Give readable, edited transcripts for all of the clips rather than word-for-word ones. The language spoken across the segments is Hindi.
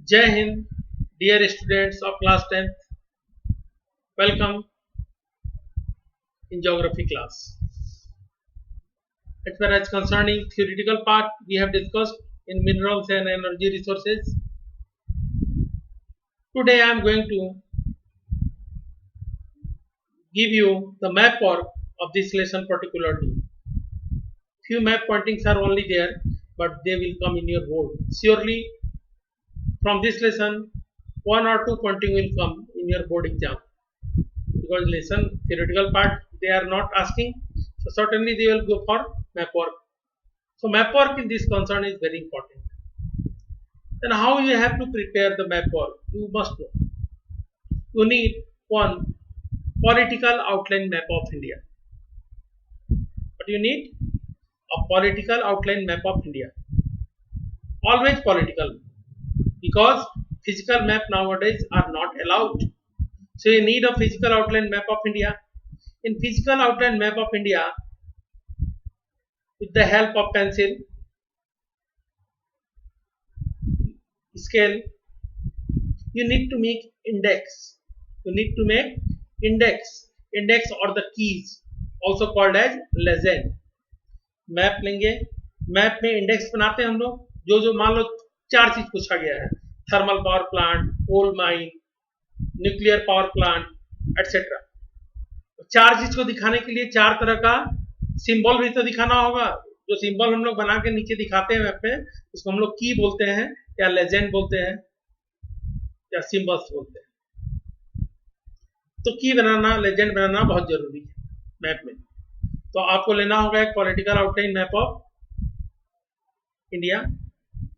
Jai Hind, dear students of class 10th, welcome in geography class. As far as concerning theoretical part, we have discussed in minerals and energy resources. Today I am going to give you the map work of this lesson particularly. Few map pointings are only there, but they will come in your board. Surely from this lesson, one or two pointing will come in your board exam. Because lesson theoretical part they are not asking, so certainly they will go for map work. So map work in this concern is very important. Then how you have to prepare the map work? You must know. You need one political outline map of India. But you need a political outline map of India. Always political, because physical map nowadays are not allowed. So you need a physical outline map of India. In physical outline map of India, with the help of pencil, scale, you need to make index. You need to make index or the keys, also called as legend. Map लेंगे, मैप में इंडेक्स बनाते हैं हम लोग, जो मान लो चार चीज पूछा गया है, thermal power plant, coal mine, nuclear power plant etcetera. चार चीज को दिखाने के लिए चार तरह का सिंबल भी तो दिखाना होगा। जो सिंबल हम लोग बना के नीचे दिखाते हैं मैप में, उसको हम लोग की बोलते हैं, या लेजेंड बोलते हैं, या सिंबल्स बोलते हैं। तो की बनाना, लेजेंड बनाना बहुत जरूरी है मैप में। तो आपको लेना होगा एक political outline map of India,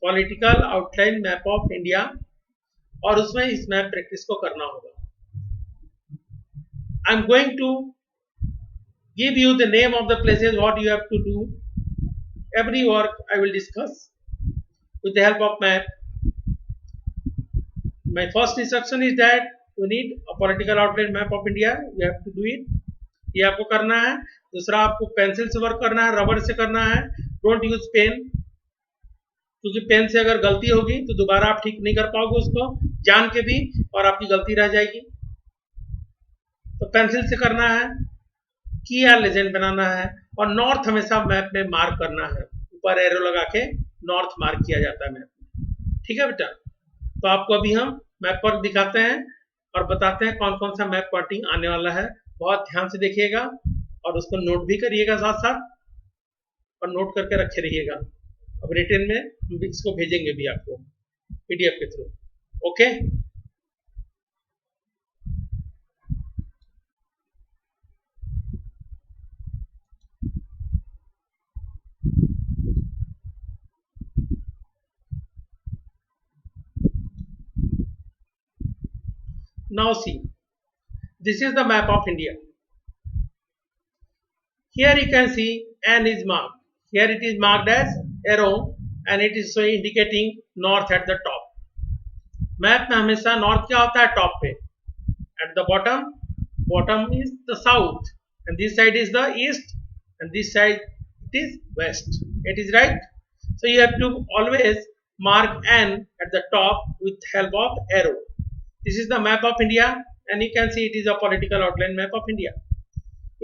political outline map of India, और उसमें इस मैप प्रैक्टिस को करना होगा। I am going to give you the name of the places what you have to do. Every work I will discuss with the help of map. My first instruction is that you need a political outline map of India. You have to do it. ये आपको करना है। दूसरा, आपको पेंसिल से वर्क करना है, रबर से करना है। डोंट यूज पेन, क्योंकि पेन से अगर गलती होगी तो दोबारा आप ठीक नहीं कर पाओगे उसको जान के भी, और आपकी गलती रह जाएगी। तो पेंसिल से करना है, की या लेजेंड बनाना है, और नॉर्थ हमेशा मैप में मार्क करना है। ऊपर एरो लगा के नॉर्थ मार्क किया जाता है मैप में। ठीक है बेटा, तो आपको अभी हम मैप वर्क दिखाते हैं और बताते हैं कौन कौन सा मैप पॉइंटिंग आने वाला है। बहुत ध्यान से देखिएगा और उसको नोट भी करिएगा साथ साथ, और नोट करके रखे रहिएगा। अब रिटर्न में हम इसको भेजेंगे भी आपको पीडीएफ के through. Okay, now see, this is the map of India. Here you can see N is marked. Here it is marked as arrow and it is indicating north at the top. Map में हमेशा नॉर्थ क्या होता है? टॉप पे। At the bottom is the south, and this side is the east, and this side it is west. It is right. So you have to always mark N at the top with help of arrow. This is the map of India, and you can see it is a political outline map of India.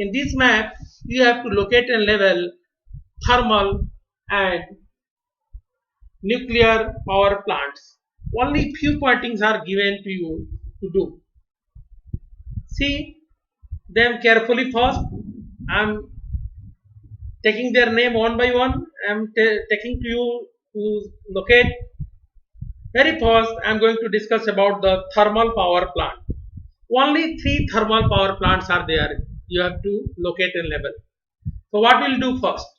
In this map, you have to locate and level thermal and nuclear power plants. Only few pointings are given to you to do. See them carefully first. I am taking their name one by one. I am taking to you to locate. Very first, I am going to discuss about the thermal power plant. Only 3 thermal power plants are there. You have to locate and level. So what we'll do first?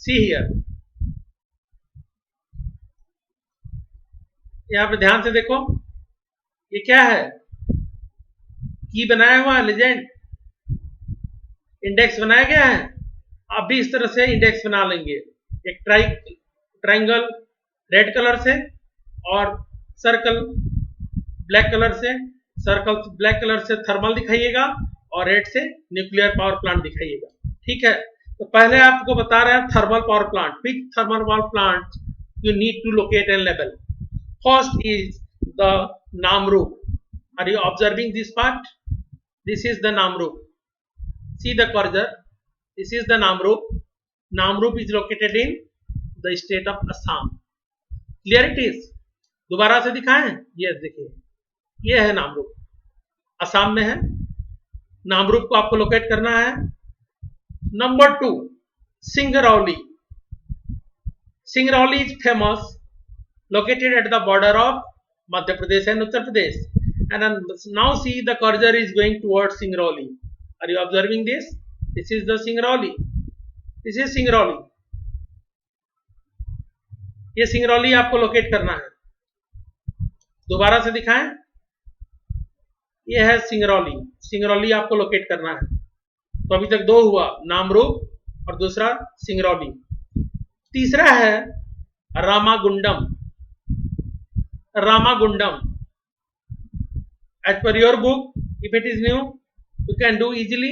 See here. यहाँ पे ध्यान से देखो, ये क्या है? की बनाया हुआ है, लेजेंड, इंडेक्स बनाया गया है। आप भी इस तरह से इंडेक्स बना लेंगे। एक ट्राइंगल रेड कलर से और सर्कल ब्लैक कलर से। सर्कल ब्लैक कलर से थर्मल दिखाइएगा और रेड से न्यूक्लियर पावर प्लांट दिखाइएगा। ठीक है, तो पहले आपको बता रहे हैं thermal power plant. Which thermal power plant you need to locate and लेवल? First is the Namrup. Are you observing this part? This is the Namrup. See the cursor. This is the Namrup. Namrup is located in the state of Assam. Clear it is. दोबारा से दिखाएं. ये देखिए, ये है नामरूप, असम में है. नामरूप को आपको लोकेट करना है. Number 2, Singrauli. Singrauli is famous, located at the border of Madhya Pradesh and Uttar Pradesh. And now see the cursor is going towards Singrauli. Are you observing this? This is the Singrauli. This is Singrauli. ये सिंगरौली आपको लोकेट करना है. दोबारा से दिखाएं. ये है सिंगरौली. सिंगरौली आपको लोकेट करना है. तो अभी तक 2 हुआ, नामरूप और दूसरा सिंगरौली. तीसरा है Ramagundam. Ramagundam. As per your book, if it is new, you can do easily.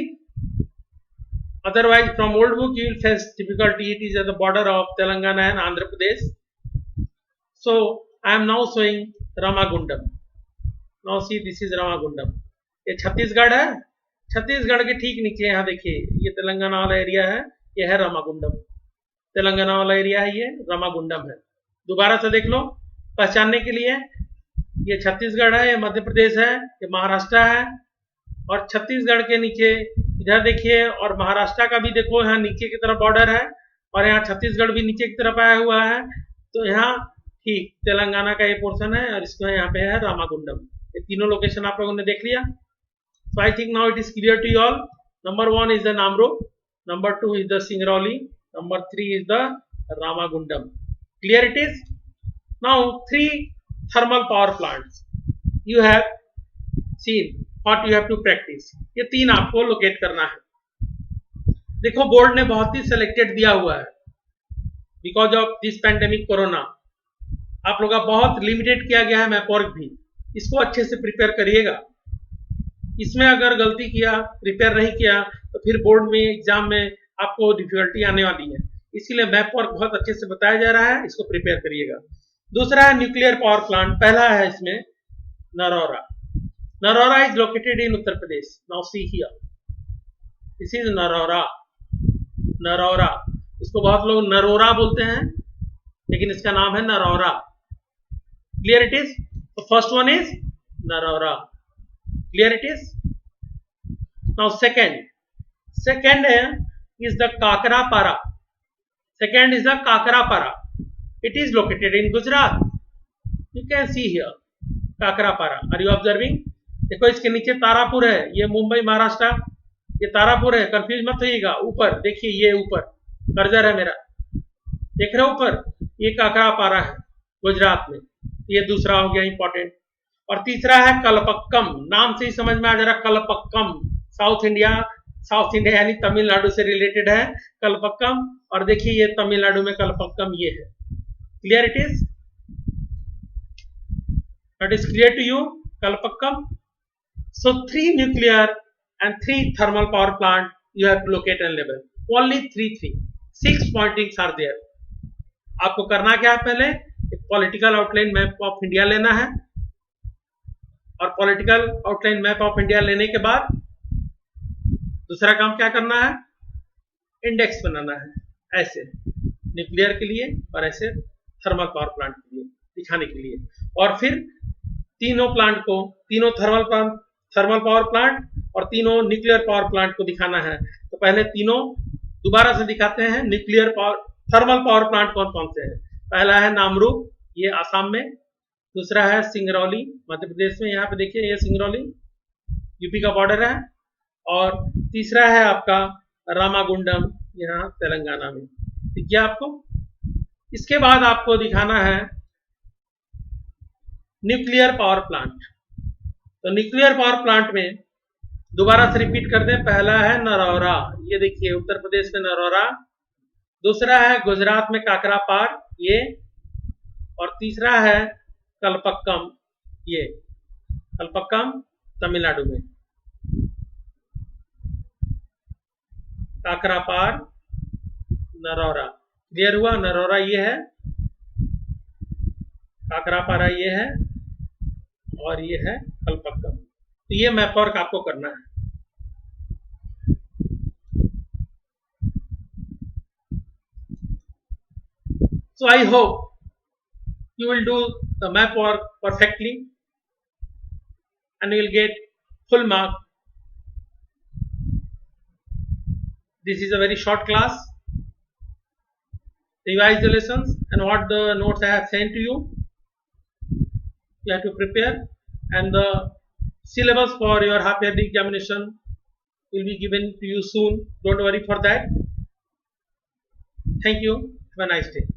Otherwise, from old book, you will face difficulty. It is at the border of Telangana and Andhra Pradesh. So, I am now showing Ramagundam. Now see, this is Ramagundam. ये छत्तीसगढ़ है. छत्तीसगढ़ के ठीक नीचे यहाँ देखिए, ये तेलंगाना वाला एरिया है. ये है रामागुंडम. तेलंगाना वाला एरिया है, ये रामागुंडम है. दोबारा से देख लो पहचानने के लिए. ये छत्तीसगढ़ है, ये मध्य प्रदेश है, ये महाराष्ट्र है. और छत्तीसगढ़ के नीचे इधर देखिए, और महाराष्ट्र का भी देखो, यहाँ नीचे की तरफ बॉर्डर है, और यहाँ छत्तीसगढ़ भी नीचे की तरफ आया हुआ है. तो यहाँ ठीक तेलंगाना का ये पोर्शन है, और इसमें यहाँ पे है रामागुंडम. ये तीनों लोकेशन आप लोगों ने देख लिया. So I think now it is clear to you all. Number 1 is the Namrup, number 2 is the Singrauli, number 3 is the Ramagundam. Clear it is. Now 3 thermal power plants you have seen. What you have to practice. ये 3 आपको लोकेट करना है. देखो बोर्ड ने बहुत ही सिलेक्टेड दिया हुआ है. Because of this pandemic corona आप लोग का बहुत लिमिटेड किया गया है मैप वर्क भी. इसको अच्छे से प्रिपेयर करिएगा. इसमें अगर गलती किया, प्रिपेयर नहीं किया, तो फिर बोर्ड में एग्जाम में आपको डिफिकल्टी आने वाली है. इसीलिए मैप वर्क बहुत अच्छे से बताया जा रहा है, इसको प्रिपेयर करिएगा. दूसरा है न्यूक्लियर पावर प्लांट. पहला है इसमें Narora. Narora is located in Uttar Pradesh. Now see here, this is Narora. Narora, इसको बहुत लोग नरोरा बोलते हैं, लेकिन इसका नाम है नरौरा. Clear it is. तो first one is Narora. Clear it is. Now second है is the Kakrapar. Second is the Kakrapar. It is located in Gujarat. You can see here Kakrapara. Are you observing? देखो इसके नीचे तारापुर है, ये मुंबई महाराष्ट्र. ये तारापुर है, कंफ्यूज मत होइएगा. ऊपर देखिए, ये ऊपर कर्जर है मेरा, देख रहे हो ऊपर, ये काकरापारा है गुजरात में. ये दूसरा हो गया इंपॉर्टेंट. और तीसरा है कलपक्कम. नाम से ही समझ में आ जा रहा, कलपक्कम. साउथ इंडिया यानी तमिलनाडु से रिलेटेड है कलपक्कम. और देखिए ये तमिलनाडु में कलपक्कम ये है. Clear it is. That is clear to you, Kalpakkam. So 3 nuclear and 3 thermal power plant you have to locate and label. Only 3. 6 pointings are there. आपको करना क्या है, पहले एक political outline map of India लेना है, और political outline map of India लेने के बाद दूसरा काम क्या करना है, इंडेक्स बनाना है, ऐसे न्यूक्लियर के लिए और ऐसे थर्मल पावर प्लांट के लिए दिखाने के लिए. और फिर तीनों प्लांट को, तीनों थर्मल पावर प्लांट और तीनों न्यूक्लियर पावर प्लांट को दिखाना है. तो पहले तीनों दोबारा से दिखाते हैं. थर्मल पावर प्लांट कौन कौन से हैं. पहला है नामरूप, ये आसाम में. दूसरा है सिंगरौली, मध्य प्रदेश में. यहाँ पे देखिए, ये सिंगरौली यूपी का बॉर्डर है. और तीसरा है आपका रामागुंडम, यहाँ तेलंगाना में. दिख गया आपको. इसके बाद आपको दिखाना है न्यूक्लियर पावर प्लांट. तो न्यूक्लियर पावर प्लांट में दोबारा से रिपीट कर दें. पहला है नरौरा, ये देखिए उत्तर प्रदेश में नरौरा. दूसरा है गुजरात में काकरापार, ये. और तीसरा है कलपक्कम, ये कलपक्कम तमिलनाडु में. काकरापार, नरौरा. क्लियर हुआ. नरौरा ये है, काकरा पारा ये है और ये है कल्पक्कम। तो ये मैप वर्क आपको करना है। So I hope you will do the map work perfectly and you will get full mark. This is a very short class. Revise the lessons and what the notes I have sent to you. You have to prepare, and the syllabus for your half yearly examination will be given to you soon. Don't worry for that. Thank you. Have a nice day.